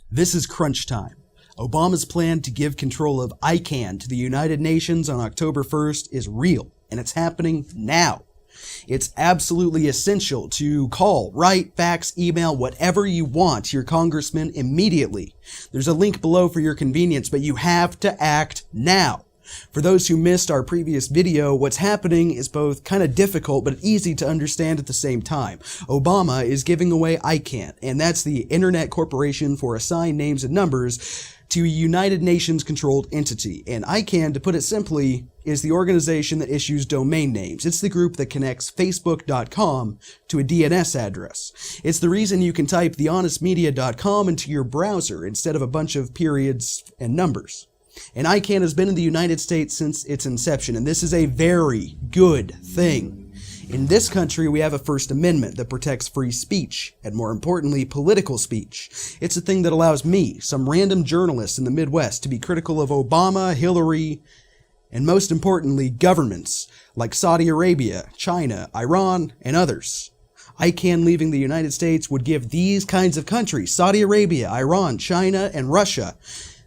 This is crunch time. Obama's plan to give control of ICANN to the United Nations on October 1st is real, and it's happening now. It's absolutely essential to call, write, fax, email, whatever you want to your congressman immediately. There's a link below for your convenience, but you have to act now. For those who missed our previous video, what's happening is both kind of difficult but easy to understand at the same time. Obama is giving away ICANN, and that's the Internet Corporation for Assigned Names and Numbers, to a United Nations-controlled entity. And ICANN, to put it simply, is the organization that issues domain names. It's the group that connects Facebook.com to a DNS address. It's the reason you can type thehonestmedia.com into your browser instead of a bunch of periods and numbers. And ICANN has been in the United States since its inception, and this is a very good thing. In this country, we have a First Amendment that protects free speech, and more importantly, political speech. It's a thing that allows me, some random journalist in the Midwest, to be critical of Obama, Hillary, and most importantly, governments like Saudi Arabia, China, Iran, and others. ICANN leaving the United States would give these kinds of countries, Saudi Arabia, Iran, China, and Russia,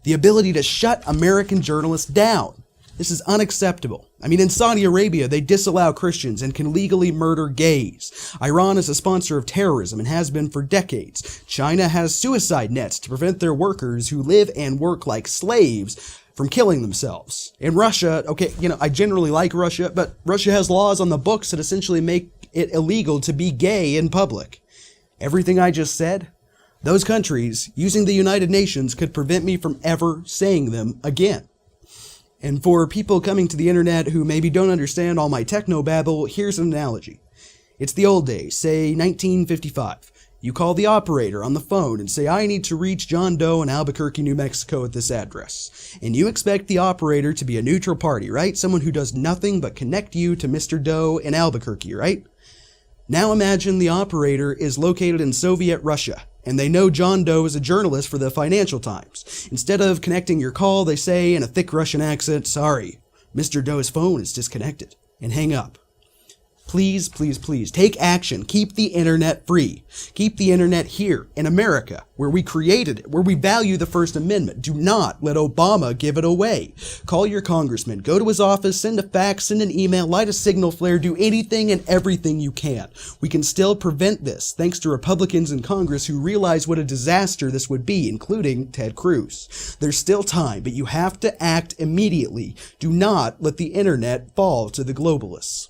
the ability to shut American journalists down. This is unacceptable. I mean, in Saudi Arabia, they disallow Christians and can legally murder gays. Iran is a sponsor of terrorism and has been for decades. China has suicide nets to prevent their workers who live and work like slaves from killing themselves. In Russia, okay, I generally like Russia, but Russia has laws on the books that essentially make it illegal to be gay in public. Everything I just said, those countries, using the United Nations, could prevent me from ever saying them again. And for people coming to the internet who maybe don't understand all my techno-babble, here's an analogy. It's the old days, say 1955. You call the operator on the phone and say, I need to reach John Doe in Albuquerque, New Mexico at this address. And you expect the operator to be a neutral party, right? Someone who does nothing but connect you to Mr. Doe in Albuquerque, right? Now imagine the operator is located in Soviet Russia, and they know John Doe is a journalist for the Financial Times. Instead of connecting your call, they say in a thick Russian accent, sorry, Mr. Doe's phone is disconnected, and hang up. Please, please, please, take action. Keep the internet free. Keep the internet here in America, where we created it, where we value the First Amendment. Do not let Obama give it away. Call your congressman, go to his office, send a fax, send an email, light a signal flare, do anything and everything you can. We can still prevent this, thanks to Republicans in Congress who realize what a disaster this would be, including Ted Cruz. There's still time, but you have to act immediately. Do not let the internet fall to the globalists.